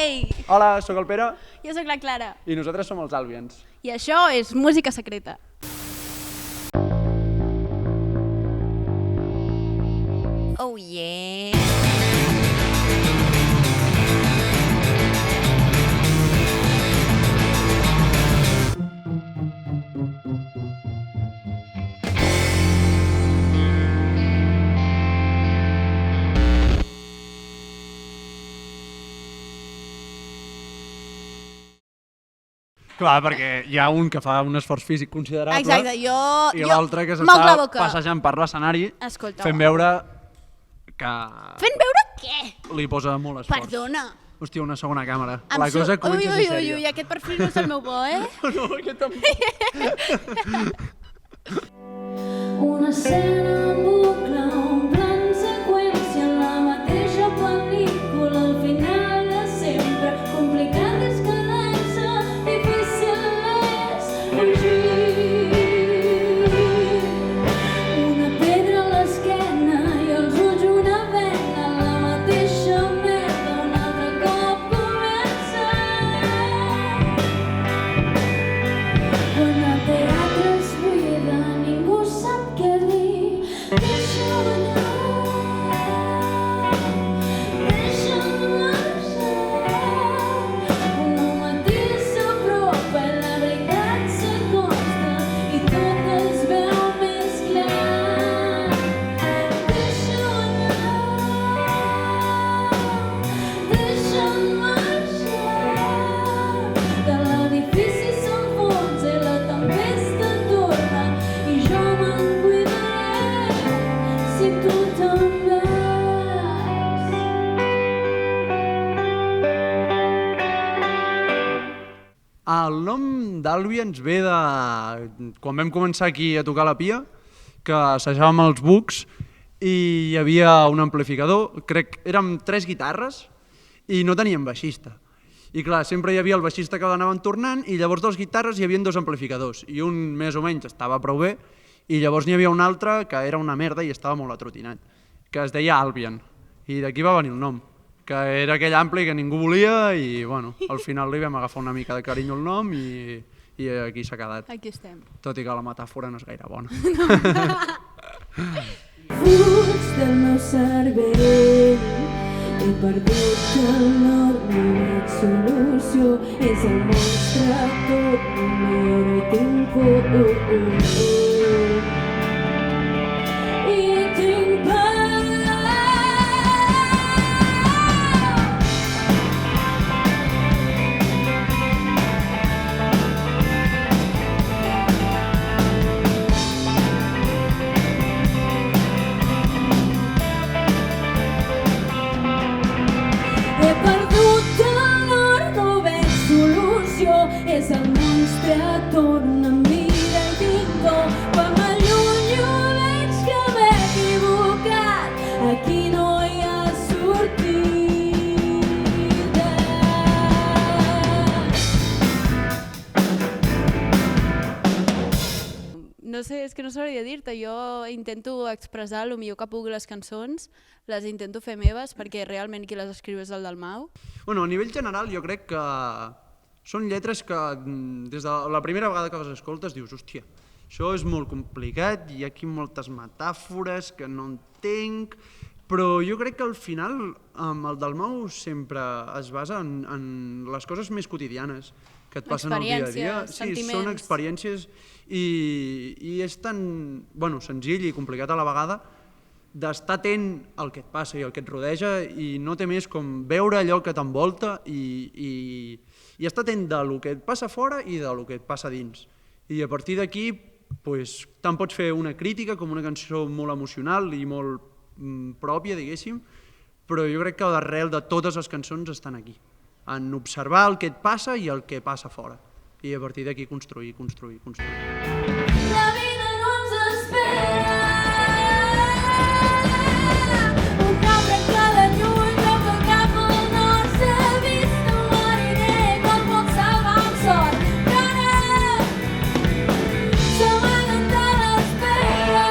Ei! Hola, sóc el Pere Jo sóc la Clara. i nosaltres som els Albians. I això és Música Secreta. Oh yeah. Clar, perquè hi ha un que fa un esforç físic considerable. Exacte, i l'altre que moc la s'està boca. passejant per l'escenari Escolta, fent veure que Fent veure què? li posa molt esforç. Perdona. Hòstia, una segona càmera. La cosa comença a ser sèria. Ui, aquest perfil no és el meu bo, eh? No, aquest tampoc. Una escena en bucle, un plan seqüència, la mateixa pel·lícula, al final de sempre. Complicat és quedar-se, difícil és fugir. Una pedra a l'esquena i els ulls una vena, la mateixa merda, un altre cop comença. Quan el teatre es buida, ningú sap què dir. Deixa'm anar, deixa'm marxar. Un matí s'apropa i la veritat s'acosta i tot es veu més clar. Deixa'm anar, deixa'm marxar. De l'edifici s'enfonsa i la tempesta torna i jo me'n cuidaré si tu te'n vas. El nom d'Albians ve de... Quan vam començar aquí a tocar la pia, que assajàvem els bucs i hi havia un amplificador, crec que érem 3 guitarres i no teníem baixista. I clar, sempre hi havia el baixista que l'anaven tornant i llavors de les guitarres hi havia 2 amplificadors i un més o menys estava prou bé i llavors n'hi havia un altre que era una merda i estava molt atrotinat, que es deia Albian i d'aquí va venir el nom, que era aquell ampli que ningú volia i bueno, al final li vam agafar una mica de carinyo al nom i aquí s'ha quedat, Aquí estem. tot i que la metàfora no és gaire bona. Fuig del meu cervell, he perdut el nord, no veig solució, és el monstre tot, no miro i tinc por. I tinc por. He perdut el nord, no veig solució, és el monstre, torna, mira i tinc por. Quan m'allunyo veig que m'he equivocat, aquí no hi ha sortida. No sé, és que no sabria dir-te. Jo intento expressar el millor que puc les cançons, les intento fer meves perquè realment qui les escriu és el Dalmau. Bueno, a nivell general jo crec que són lletres que des de la primera vegada que les escoltes dius hòstia, això és molt complicat, hi ha aquí moltes metàfores que no entenc, però jo crec que al final el Dalmau sempre es basa en les coses més quotidianes que et passen al dia a dia. Experiències, Sí, sentiments. són experiències i és tan senzill i complicat a la vegada d'estar atent al que et passa i al que et rodeja i no té més com veure allò que t'envolta i estar atent del que et passa fora i del que et passa dins. I a partir d'aquí tant pots fer una crítica com una cançó molt emocional i molt pròpia, diguéssim, però jo crec que l'arrel de totes les cançons estan aquí, en observar el que et passa i el que passa fora. I a partir d'aquí construir. La vida no ens espera. Un cap cada lluny, cap a cap al nord. S'ha vist un mariner que el pot salvar amb sort. Que ara s'amaguen de l'espera.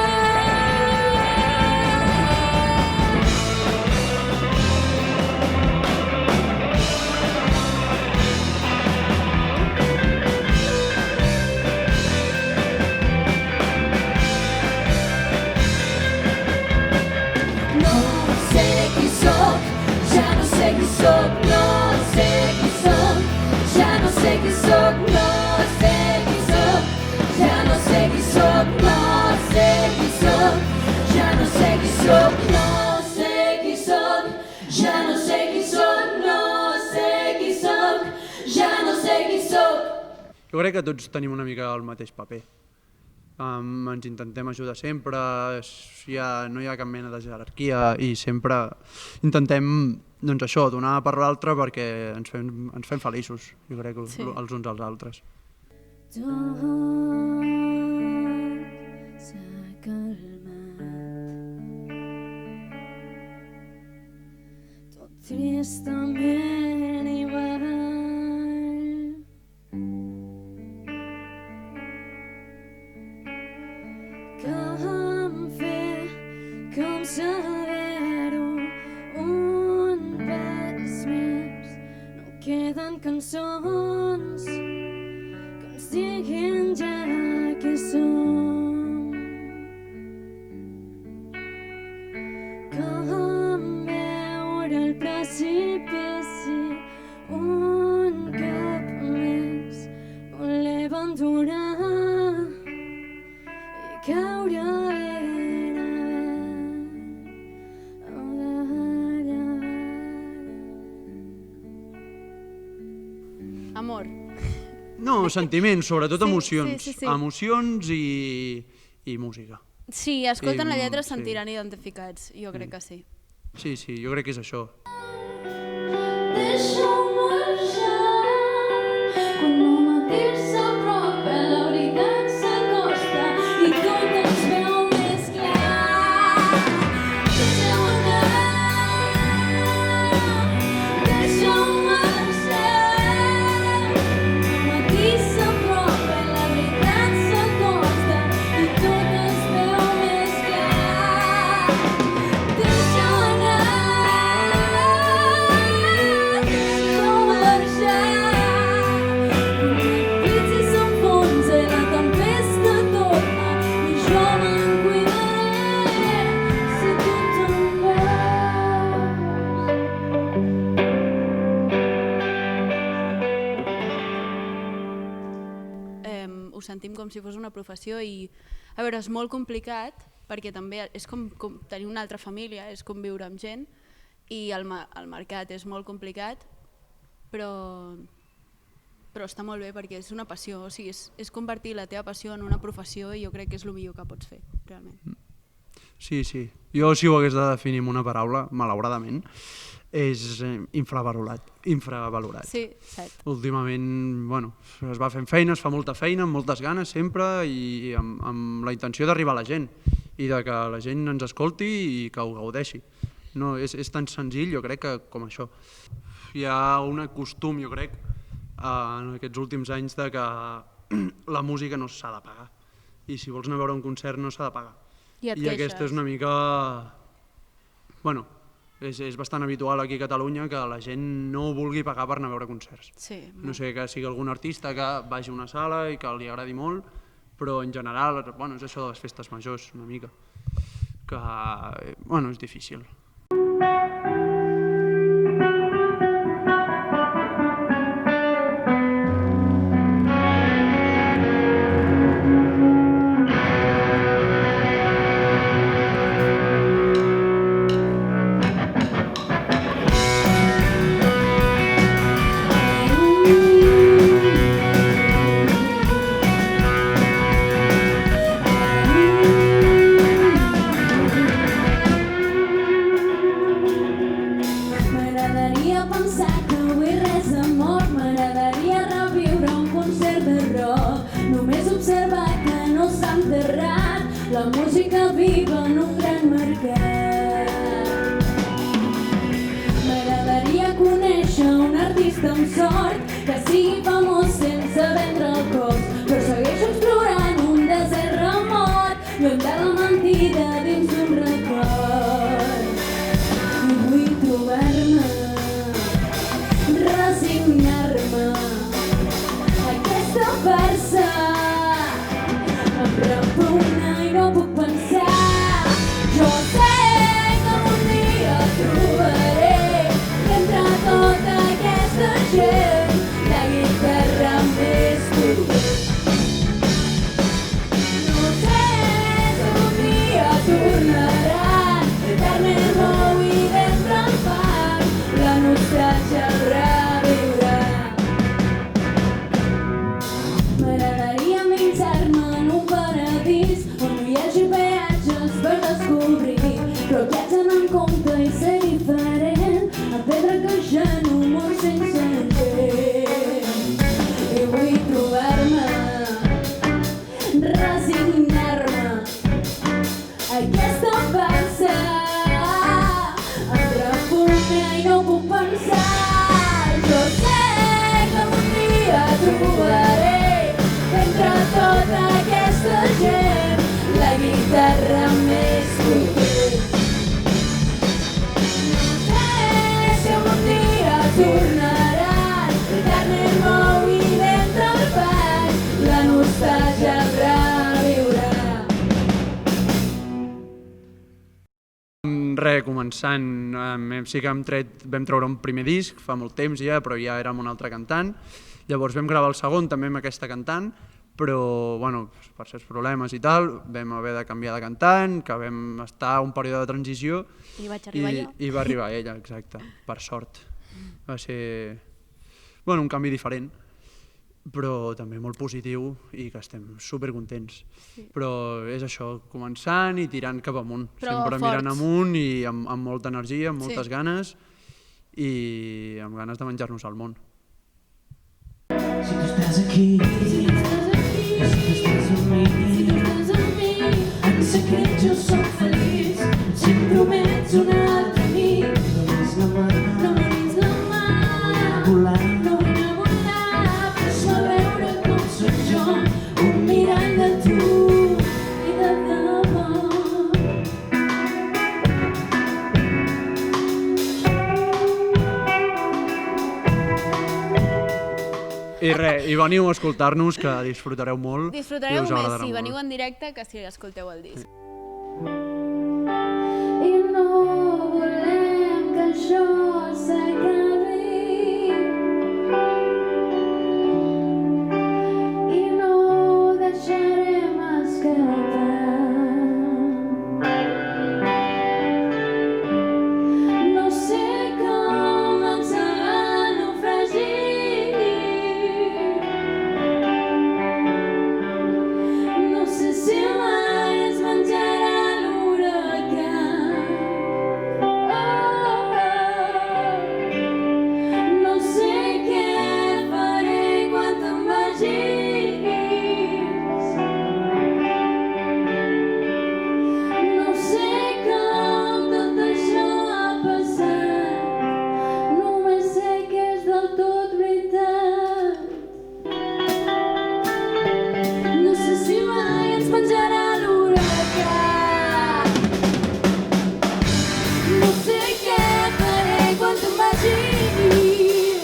ja no sé qui soc, no sé qui soc, ja no sé qui soc. Jo crec que tots tenim una mica el mateix paper. Ens intentem ajudar sempre, no hi ha cap mena de jerarquia i sempre intentem doncs això, donar per l'altre perquè ens fem feliços, jo crec, Sí. els uns als altres. Tot s'ha calmat, tot tristament igual. Com fer, com saber-ho, un pas més, no queden cançons que ens diguin ja què som. Com veure el precipici un cop més, voler abandonar i caure ben avall. Amor. No, sentiments, sobretot Sí, emocions. sí, sí, sí. Emocions i música. Sí, escolten la lletra, es Sí. sentiran identificats, jo crec que sí. Sí, jo crec que és això. Deixa'm marxar quan el matí s'apropa, la veritat s'acosta i tot es veu més clar. Deixa'm anar, deixa'm marxar. El matí s'apropa, la veritat s'acosta i tot es veu més clar. Deixa'm anar, deixa'm marxar. Quan el s'enfonsa i la tempesta torna i jo me'n cuidaré si tu te'n vas. Ho sentim com si fos una professió i, a veure, és molt complicat perquè també és com tenir una altra família, és com viure amb gent i el mercat és molt complicat, però està molt bé perquè és una passió, o sigui, és convertir la teva passió en una professió i jo crec que és el millor que pots fer, realment. Sí. Jo si ho hagués de definir amb una paraula, malauradament, és infravalorat. Sí, cert. Últimament, bueno, es va fent feina, es fa molta feina, amb moltes ganes sempre i amb la intenció d'arribar a la gent i de que la gent ens escolti i que ho gaudeixi. No, és tan senzill, jo crec, que com això. Hi ha un costum, jo crec, en aquests últims anys de que la música no s'ha de pagar i si vols anar a veure un concert no s'ha de pagar. I et I aquesta queixes. és una mica... Bueno, és bastant habitual aquí a Catalunya que la gent no vulgui pagar per anar a veure concerts. Sí, No sé que sigui algun artista que vagi a una sala i que li agradi molt, però en general, bueno, és això de les festes majors, una mica, que, bueno, és difícil. M'agradaria pensar que avui res de mort, m'agradaria reviure un concert de rock, només observar que no s'ha enterrat la música viva en un gran mercat. M'agradaria conèixer un artista amb sort que sigui famós sense vendre el cos, però segueixo explorant un desert remot, lluny de la mentida dins d'un record. I vull trobar-me, resignar-me a aquesta farsa. Em repugna i no puc pensar. Jo sé que un dia trobaré que entre tota aquesta gent la guitarra més potent. No sé si un dia tornaré pensar. Jo sé que un dia trobaré entre tota aquesta gent la guitarra més potent. No sé si un dia tornaran carnet nou i d'entre el pas la nostàlgia el reviurà. Començant, sí que vam treure un primer disc fa molt temps ja, però ja érem un altre cantant. Llavors vam gravar el segon també amb aquesta cantant, però per certs problemes i tal vam haver de canviar de cantant, que vam estar un període de transició I vaig arribar jo. i va arribar ella, exacte, per sort. Va ser un canvi diferent, però també molt positiu i que estem supercontents. Però és això, començant i tirant cap amunt, Però sempre forts. mirant amunt i amb molta energia, amb moltes Sí. ganes i amb ganes de menjar-nos al món. Si tu estàs aquí, si tu estàs amb mi, en secret jo soc feliç. Si em promets una altra nit, no miris la mà, No miris la mà, volar. no vull a volar, fes-me veure com soc jo, un mirall de tu i de debò. I veniu a escoltar-nos, que disfrutareu molt. Disfrutareu i us més agradarà si molt. veniu en directe que si escolteu el disc. I no volem que això s'acabi i no ho deixarem escapar. No sé com ens va naufragir, no sé si mai ens menjarà l'huracà. No sé què faré quan te'n vagis. No sé com tot això ha passat. Només sé que és del tot veritat. No sé si mai ens menjarà l'huracà. No sé què faré quan te'n vagis.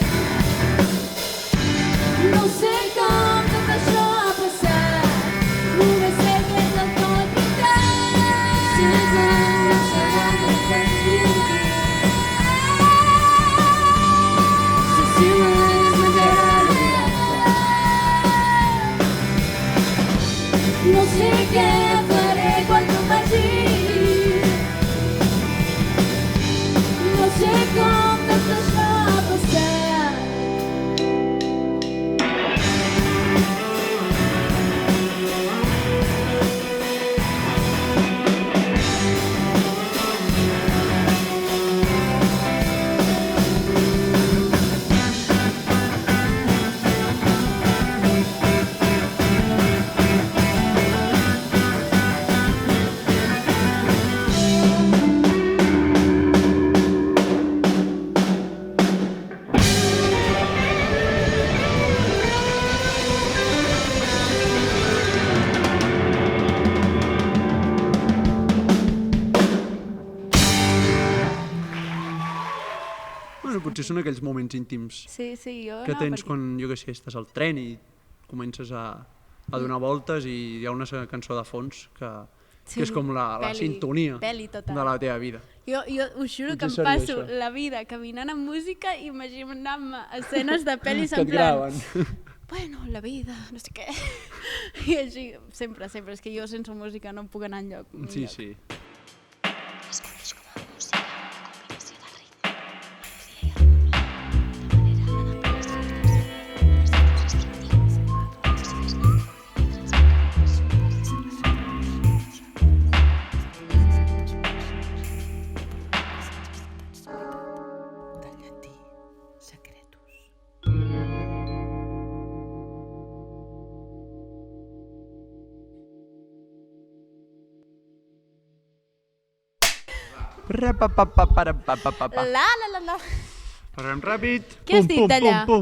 No sé com tot això ha passat. Només sé que és del tot veritat. Si els anys seran definitiu. Si mai ens menjarà l'huracà. No sé què faré quan te'n vagis. No sé com tot això ha passat. Potser són aquells moments íntims Sí, jo que no, tens perquè- quan, jo què sé, estàs al tren i comences a donar voltes i hi ha una cançó de fons que és com la sintonia peli total. de la teva vida. Jo us juro que em Potser seria passo això. la vida caminant amb música i imaginant-me escenes de pel·lis Que en et plan... graven. Bueno, la vida, no sé què... I així, sempre, és que jo sense música no em puc anar enlloc. Sí, sí. Escoltes com a música, una combinació del ritme, melodia i harmonia, de manera adaptada als ritmes instintius, ocasions Del llatí, secretus. La. Farem ràpid. Què has dit d'allà? Pum.